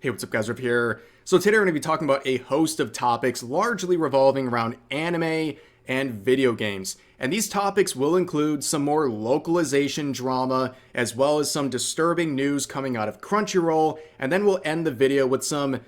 Hey, what's up guys, Rip here. So today we're going to be talking about a host of topics largely revolving around anime and video games. And these topics will include some more localization drama, as well as some disturbing news coming out of Crunchyroll, and then we'll end the video with some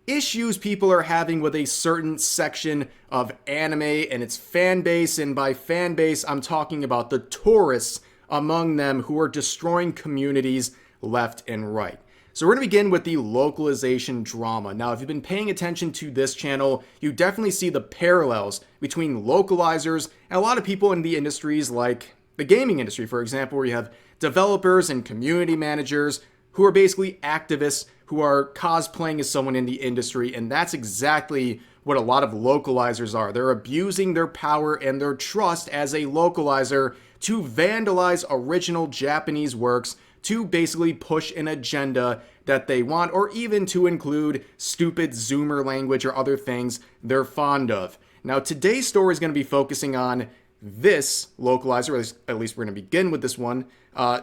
issues people are having with a certain section of anime and its fan base. And by fan base, I'm talking about the tourists among them who are destroying communities left and right. So we're going to begin with the localization drama. Now, if you've been paying attention to this channel, you definitely see the parallels between localizers and a lot of people in the industries like the gaming industry, for example, where you have developers and community managers who are basically activists who are cosplaying as someone in the industry, and that's exactly what a lot of localizers are. They're abusing their power and their trust as a localizer to vandalize original Japanese works, to basically push an agenda that they want, or even to include stupid Zoomer language or other things they're fond of. Now, today's story is going to be focusing on this localizer, or at least we're going to begin with this one.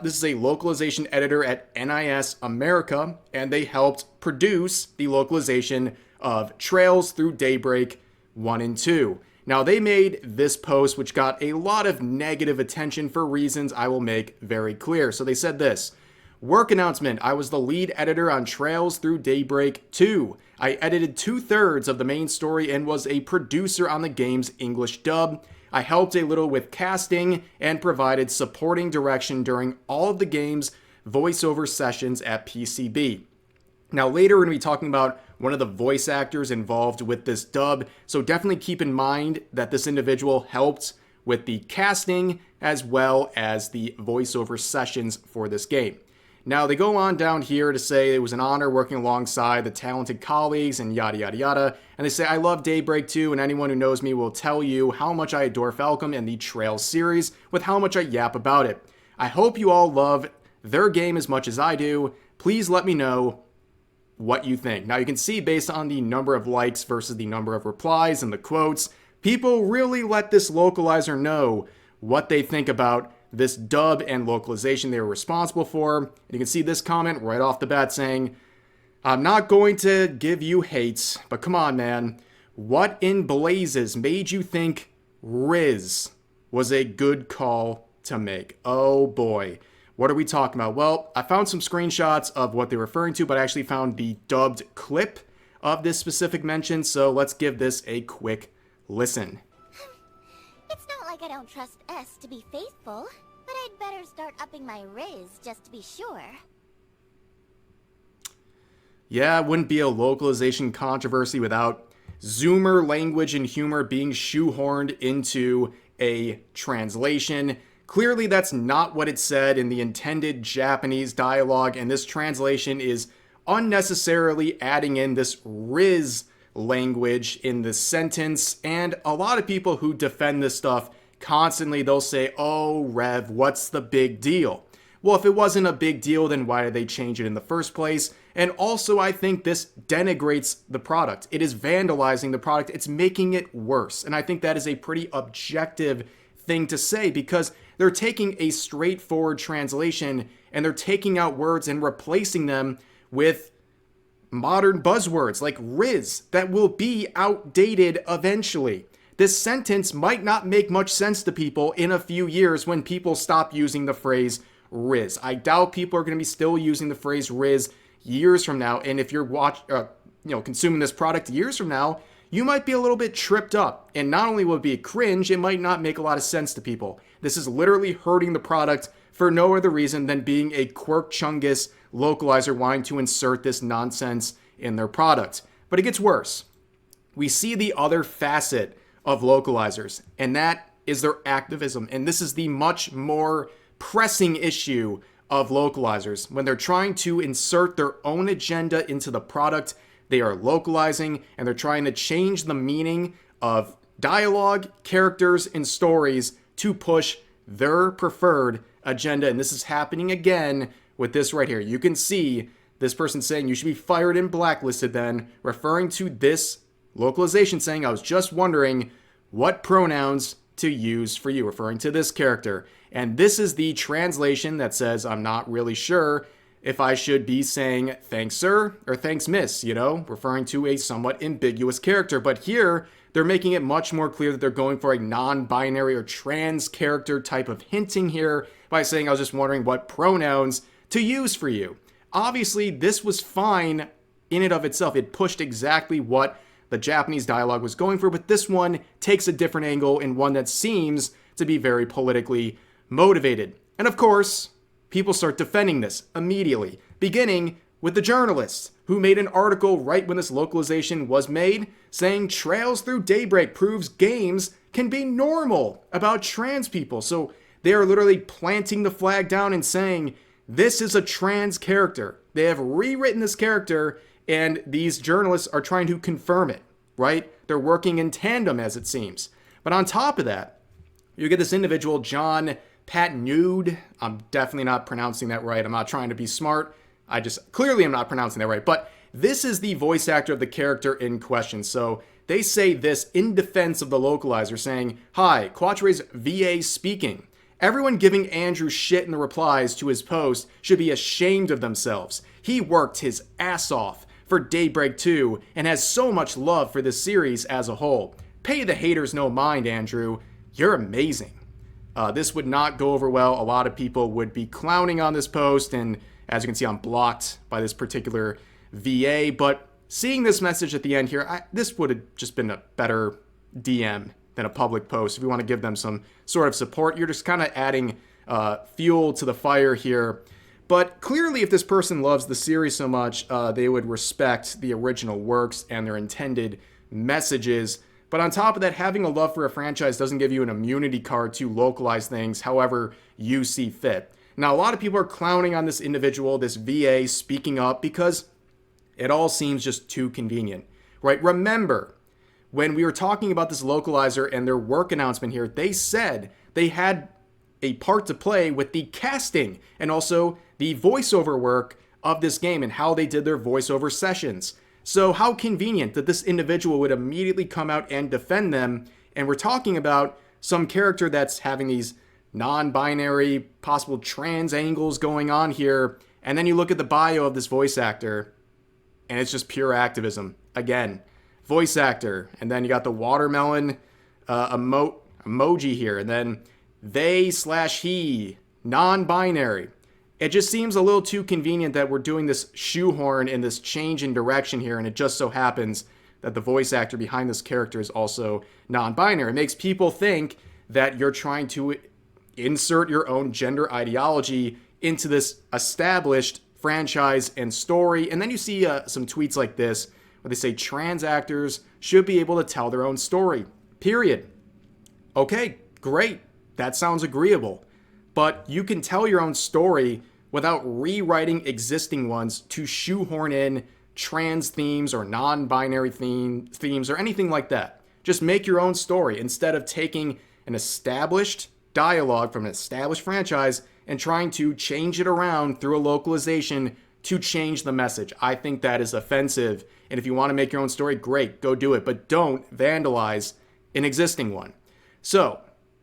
This is a localization editor at NIS America, and they helped produce the localization of Trails Through Daybreak 1 and 2. Now, they made this post, which got a lot of negative attention for reasons I will make very clear. So they said this: work announcement. I was the lead editor on Trails Through Daybreak 2. I edited 2/3 of the main story and was a producer on the game's English dub. I helped a little with casting and provided supporting direction during all of the game's voiceover sessions at PCB. Now, later we're going to be talking about one of the voice actors involved with this dub, so definitely keep in mind that this individual helped with the casting as well as the voiceover sessions for this game. Now, they go on down here to say it was an honor working alongside the talented colleagues and yada yada yada, and they say, I love Daybreak 2, and anyone who knows me will tell you how much I adore Falcom and the Trails series with how much I yap about it. I hope you all love their game as much as I do. Please let me know what you think. Now, you can see based on the number of likes versus the number of replies and the quotes, people really let this localizer know what they think about this dub and localization they were responsible for. And you can see this comment right off the bat saying, I'm not going to give you hates, but come on, man. What in blazes made you think Riz was a good call to make? Oh boy. What are we talking about? Well, I found some screenshots of what they're referring to, but I actually found the dubbed clip of this specific mention, so let's give this a quick listen. It's not like I don't trust S to be faithful, but I'd better start upping my riz just to be sure. Yeah, it wouldn't be a localization controversy without Zoomer language and humor being shoehorned into a translation. Clearly, that's not what it said in the intended Japanese dialogue, and this translation is unnecessarily adding in this Riz language in the sentence. And a lot of people who defend this stuff constantly, they'll say, oh, Rev, what's the big deal? Well, if it wasn't a big deal, then why did they change it in the first place? And also, I think this denigrates the product. It is vandalizing the product. It's making it worse. And I think that is a pretty objective thing to say, because they're taking a straightforward translation and they're taking out words and replacing them with modern buzzwords like Riz that will be outdated eventually. This sentence might not make much sense to people in a few years when people stop using the phrase Riz. I doubt people are going to be still using the phrase Riz years from now, and if you're consuming this product years from now, you might be a little bit tripped up. And not only will it be a cringe, it might not make a lot of sense to people. This is literally hurting the product for no other reason than being a quirk chungus localizer wanting to insert this nonsense in their product. But it gets worse. We see the other facet of localizers, and that is their activism. And this is the much more pressing issue of localizers. When they're trying to insert their own agenda into the product, they are localizing, and they're trying to change the meaning of dialogue, characters, and stories to push their preferred agenda. And this is happening again with this right here. You can see this person saying you should be fired and blacklisted then, referring to this localization saying, I was just wondering what pronouns to use for you, referring to this character. And this is the translation that says, I'm not really sure. if I should be saying thanks sir or thanks miss, referring to a somewhat ambiguous character. But here, they're making it much more clear that they're going for a non-binary or trans character type of hinting here by saying, I was just wondering what pronouns to use for you. Obviously, this was fine in and of itself. It pushed exactly what the Japanese dialogue was going for, but this one takes a different angle and one that seems to be very politically motivated. And of course, people start defending this immediately, beginning with the journalists who made an article right when this localization was made saying Trails Through Daybreak proves games can be normal about trans people. So they are literally planting the flag down and saying this is a trans character. They have rewritten this character and these journalists are trying to confirm it, right? They're working in tandem as it seems. But on top of that, you get this individual, John Patnude. I'm definitely not pronouncing that right. I'm not trying to be smart. Clearly I'm not pronouncing that right. But this is the voice actor of the character in question. So they say this in defense of the localizer, saying, "Hi, Quatre's VA speaking. Everyone giving Andrew shit in the replies to his post should be ashamed of themselves. He worked his ass off for Daybreak 2 and has so much love for this series as a whole. Pay the haters no mind, Andrew. You're amazing." This would not go over well. A lot of people would be clowning on this post, and as you can see, I'm blocked by this particular VA. But seeing this message at the end here, this would have just been a better DM than a public post. If you want to give them some sort of support, you're just kind of adding fuel to the fire here. But clearly, if this person loves the series so much, they would respect the original works and their intended messages. But on top of that, having a love for a franchise doesn't give you an immunity card to localize things however you see fit. Now, a lot of people are clowning on this individual, this VA, speaking up because it all seems just too convenient, right? Remember, when we were talking about this localizer and their work announcement here, they said they had a part to play with the casting and also the voiceover work of this game and how they did their voiceover sessions. So how convenient that this individual would immediately come out and defend them. And we're talking about some character that's having these non-binary, possible trans angles going on here. And then you look at the bio of this voice actor and it's just pure activism. Again, voice actor. And then you got the watermelon emoji here. And then they/he, non-binary. It just seems a little too convenient that we're doing this shoehorn in this change in direction here, and it just so happens that the voice actor behind this character is also non-binary. It makes people think that you're trying to insert your own gender ideology into this established franchise and story. And then you see some tweets like this where they say trans actors should be able to tell their own story, period. Okay, great. That sounds agreeable. But you can tell your own story without rewriting existing ones to shoehorn in trans themes or non-binary themes or anything like that. Just make your own story instead of taking an established dialogue from an established franchise and trying to change it around through a localization to change the message. I think that is offensive. And if you want to make your own story, great, go do it. But don't vandalize an existing one. So,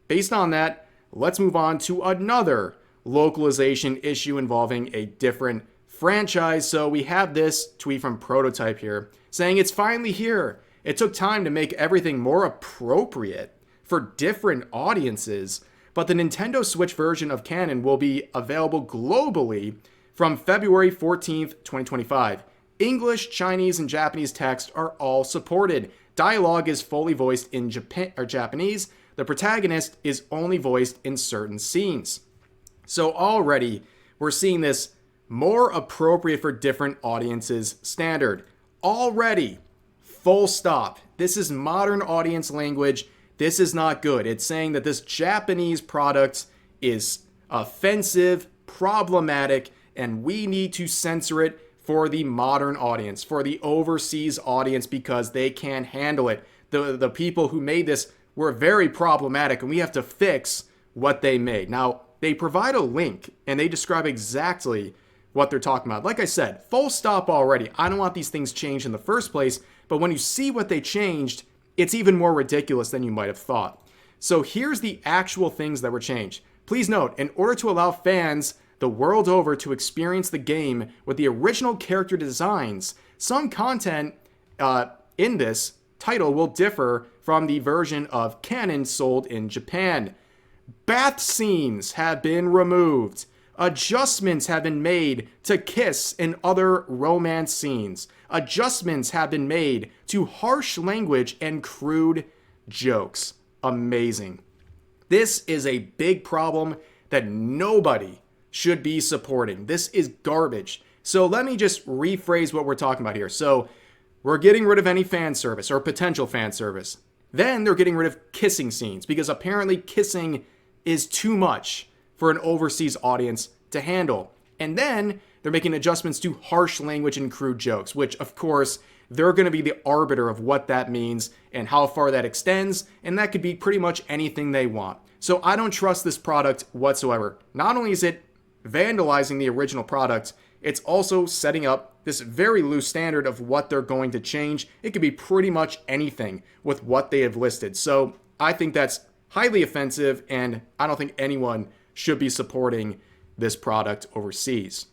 based on that, let's move on to another localization issue involving a different franchise. So we have this tweet from Prototype here saying it's finally here. It took time to make everything more appropriate for different audiences, but the Nintendo Switch version of Canon will be available globally from February 14th, 2025. English, Chinese, and Japanese text are all supported. Dialogue is fully voiced in Japanese. The protagonist is only voiced in certain scenes. So already we're seeing this more appropriate for different audiences standard. Already, full stop. This is modern audience language. This is not good. It's saying that this Japanese product is offensive, problematic, and we need to censor it for the modern audience, for the overseas audience, because they can't handle it. The people who made this were very problematic, and we have to fix what they made. Now, they provide a link, and they describe exactly what they're talking about. Like I said, full stop already. I don't want these things changed in the first place, but when you see what they changed, it's even more ridiculous than you might have thought. So here's the actual things that were changed. Please note, in order to allow fans the world over to experience the game with the original character designs, some content in this title will differ from the version of canon sold in Japan. Bath scenes have been removed. Adjustments have been made to kiss and other romance scenes. Adjustments have been made to harsh language and crude jokes. Amazing. This is a big problem that nobody should be supporting. This is garbage. So let me just rephrase what we're talking about here. So we're getting rid of any fan service or potential fan service. Then they're getting rid of kissing scenes because apparently kissing is too much for an overseas audience to handle. And then they're making adjustments to harsh language and crude jokes, which of course they're going to be the arbiter of what that means and how far that extends. And that could be pretty much anything they want. So I don't trust this product whatsoever. Not only is it vandalizing the original product, it's also setting up this very loose standard of what they're going to change. It could be pretty much anything with what they have listed. So I think that's highly offensive, and I don't think anyone should be supporting this product overseas.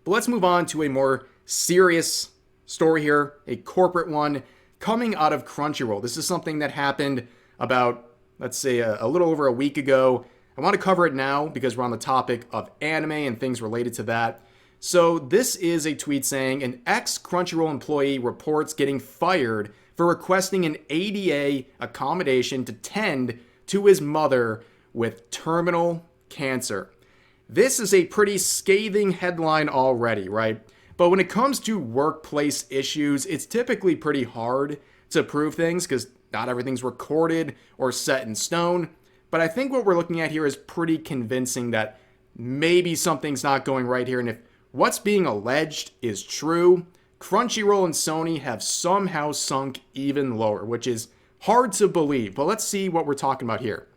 But let's move on to a more serious story here, a corporate one coming out of Crunchyroll. This is something that happened about, let's say, a little over a week ago. I want to cover it now because we're on the topic of anime and things related to that. So this is a tweet saying an ex-Crunchyroll employee reports getting fired for requesting an ADA accommodation to tend to his mother with terminal cancer. This is a pretty scathing headline already, right? But when it comes to workplace issues, it's typically pretty hard to prove things because not everything's recorded or set in stone. But I think what we're looking at here is pretty convincing that maybe something's not going right here. And if what's being alleged is true, Crunchyroll and Sony have somehow sunk even lower, which is hard to believe. But let's see what we're talking about here.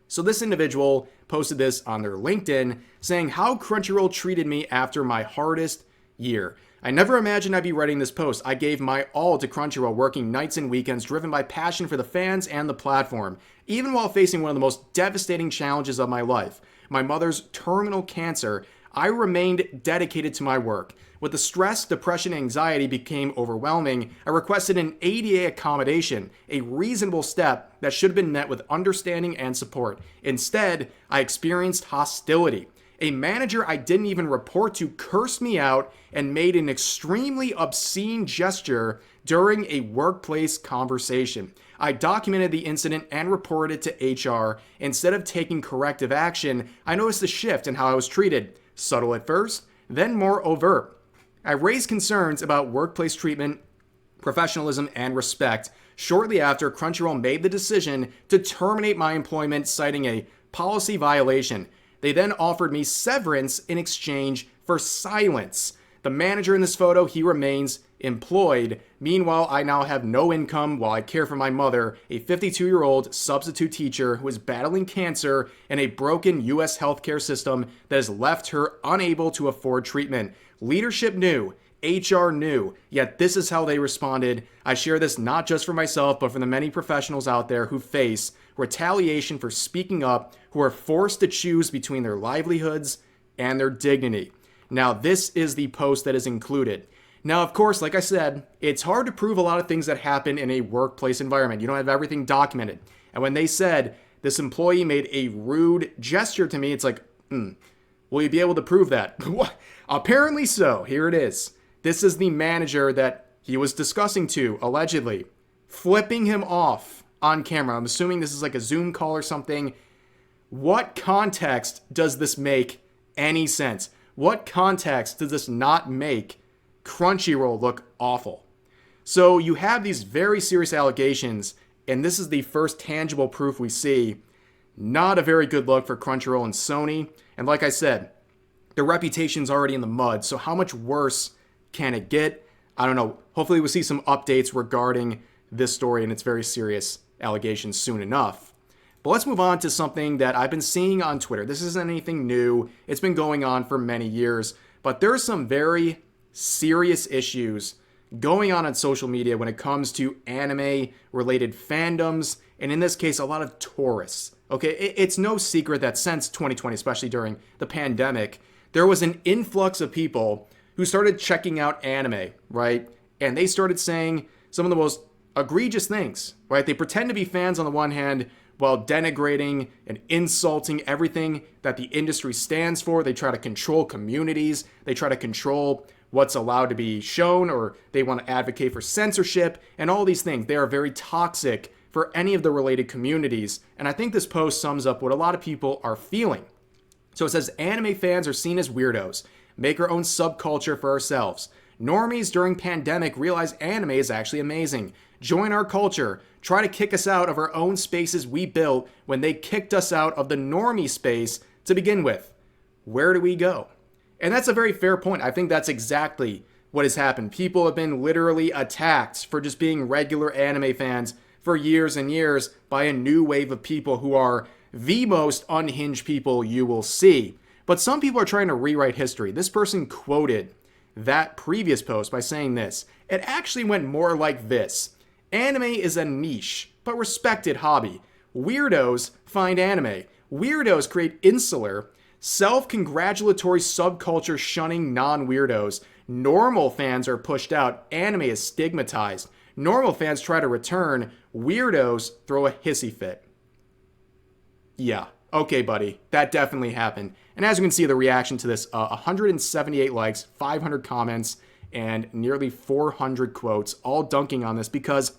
So this individual posted this on their LinkedIn saying how Crunchyroll treated me after my hardest year. I never imagined I'd be writing this post. I gave my all to Crunchyroll, working nights and weekends, driven by passion for the fans and the platform, even while facing one of the most devastating challenges of my life, my mother's terminal cancer. I remained dedicated to my work. With the stress, depression, and anxiety became overwhelming, I requested an ADA accommodation, a reasonable step that should have been met with understanding and support. Instead, I experienced hostility. A manager I didn't even report to cursed me out and made an extremely obscene gesture during a workplace conversation. I documented the incident and reported it to HR. Instead of taking corrective action, I noticed a shift in how I was treated. Subtle at first, then more overt. I raised concerns about workplace treatment, professionalism, and respect shortly after Crunchyroll made the decision to terminate my employment, citing a policy violation. They then offered me severance in exchange for silence. The manager in this photo, he remains employed. Meanwhile, I now have no income while I care for my mother, a 52-year-old substitute teacher who is battling cancer and a broken U.S. healthcare system that has left her unable to afford treatment. Leadership knew, HR knew, yet this is how they responded. I share this not just for myself, but for the many professionals out there who face retaliation for speaking up, who are forced to choose between their livelihoods and their dignity. Now, this is the post that is included. Now, of course, like I said, it's hard to prove a lot of things that happen in a workplace environment. You don't have everything documented. And when they said this employee made a rude gesture to me, it's like, will you be able to prove that? Apparently so. Here it is. This is the manager that he was discussing to, allegedly, flipping him off on camera. I'm assuming this is like a Zoom call or something. What context does this make any sense? What context does this not make Crunchyroll look awful? So you have these very serious allegations, and this is the first tangible proof we see. Not a very good look for Crunchyroll and Sony. And like I said, their reputation's already in the mud, so how much worse can it get? I don't know. Hopefully we'll see some updates regarding this story and its very serious allegations soon enough. But let's move on to something that I've been seeing on Twitter. This isn't anything new. It's been going on for many years. But there are some very serious issues going on social media when it comes to anime-related fandoms and in this case, a lot of tourists. Okay, it's no secret that since 2020, especially during the pandemic, there was an influx of people who started checking out anime, right? And they started saying some of the most egregious things, right? They pretend to be fans on the one hand while denigrating and insulting everything that the industry stands for. They try to control communities. They try to control what's allowed to be shown, or they want to advocate for censorship and all these things. They are very toxic for any of the related communities. And I think this post sums up what a lot of people are feeling. So it says, anime fans are seen as weirdos. Make our own subculture for ourselves. Normies during pandemic realize anime is actually amazing. Join our culture. Try to kick us out of our own spaces we built when they kicked us out of the normie space to begin with. Where do we go? And that's a very fair point. I think that's exactly what has happened. People have been literally attacked for just being regular anime fans for years and years by a new wave of people who are the most unhinged people you will see. But some people are trying to rewrite history. This person quoted that previous post by saying this. It actually went more like this. Anime is a niche, but respected hobby. Weirdos find anime. Weirdos create insular, self-congratulatory subculture shunning non-weirdos. Normal fans are pushed out. Anime is stigmatized. Normal fans try to return. Weirdos throw a hissy fit. Yeah, okay, buddy. That definitely happened. And as you can see, the reaction to this, 178 likes, 500 comments, and nearly 400 quotes, all dunking on this because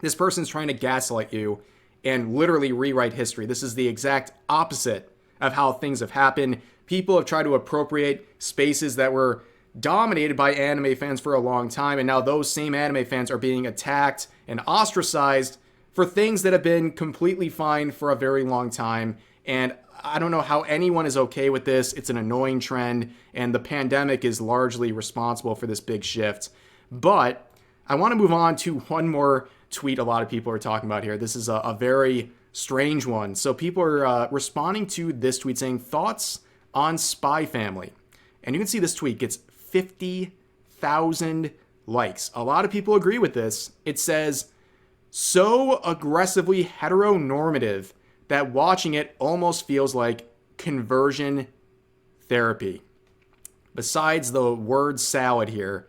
this person's trying to gaslight you and literally rewrite history. This is the exact opposite of how things have happened. People have tried to appropriate spaces that were dominated by anime fans for a long time, and now those same anime fans are being attacked and ostracized for things that have been completely fine for a very long time. And I don't know how anyone is okay with this. It's an annoying trend, and the pandemic is largely responsible for this big shift. But I want to move on to one more tweet a lot of people are talking about here. This is a very strange one. So people are responding to this tweet saying, thoughts on Spy Family. And you can see this tweet gets 50,000 likes. A lot of people agree with this. It says, so aggressively heteronormative that watching it almost feels like conversion therapy. Besides the word salad here,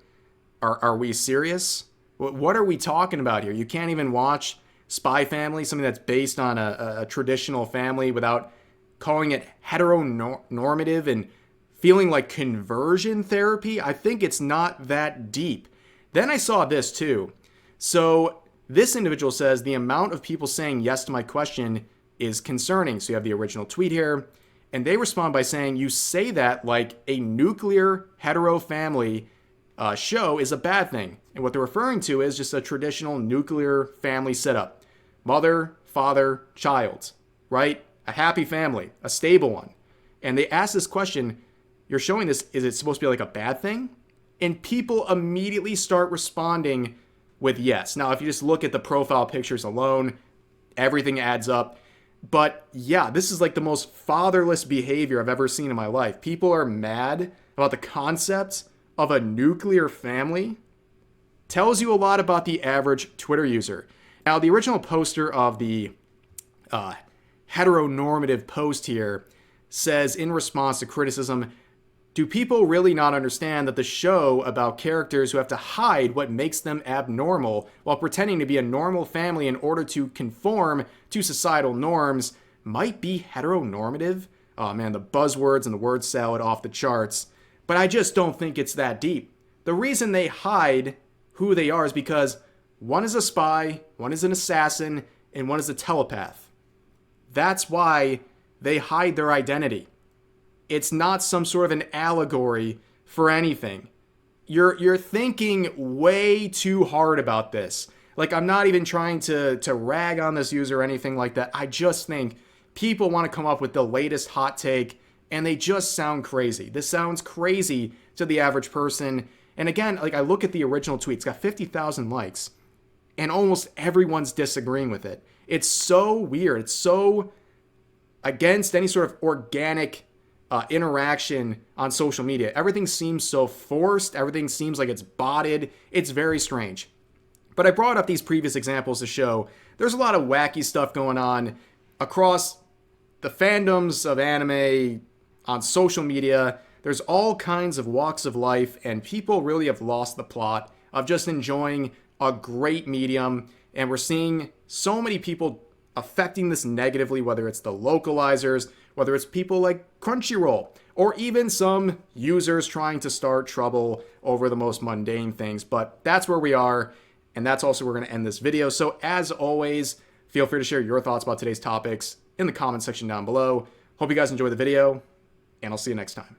are we serious? What are we talking about here? You can't even watch Spy Family, something that's based on a traditional family, without calling it heteronormative and feeling like conversion therapy. I think it's not that deep. Then I saw this too. So this individual says, the amount of people saying yes to my question is concerning. So you have the original tweet here, and they respond by saying, you say that like a nuclear hetero family show is a bad thing. And what they're referring to is just a traditional nuclear family setup. Mother, father, child, right? A happy family, a stable one. And they ask this question, you're showing this, is it supposed to be like a bad thing? And people immediately start responding with yes. Now, if you just look at the profile pictures alone, everything adds up. But yeah, this is like the most fatherless behavior I've ever seen in my life. People are mad about the concept of a nuclear family. Tells you a lot about the average Twitter user. Now, the original poster of the heteronormative post here says, in response to criticism, do people really not understand that the show about characters who have to hide what makes them abnormal while pretending to be a normal family in order to conform to societal norms might be heteronormative? Oh man, the buzzwords and the word salad off the charts. But I just don't think it's that deep. The reason they hide who they are is because one is a spy, one is an assassin, and one is a telepath. That's why they hide their identity. It's not some sort of an allegory for anything. You're thinking way too hard about this. Like, I'm not even trying to rag on this user or anything like that. I just think people want to come up with the latest hot take, and they just sound crazy. This sounds crazy to the average person. And again, like, I look at the original tweet, it's got 50,000 likes, and almost everyone's disagreeing with it. It's so weird. It's so against any sort of organic interaction on social media. Everything seems so forced. Everything seems like it's botted. It's very strange. But I brought up these previous examples to show there's a lot of wacky stuff going on across the fandoms of anime, on social media. There's all kinds of walks of life, and people really have lost the plot of just enjoying a great medium. And we're seeing so many people affecting this negatively, whether it's the localizers, whether it's people like Crunchyroll, or even some users trying to start trouble over the most mundane things. But that's where we are, and that's also where we're going to end this video. So as always, feel free to share your thoughts about today's topics in the comment section down below. Hope you guys enjoy the video, and I'll see you next time.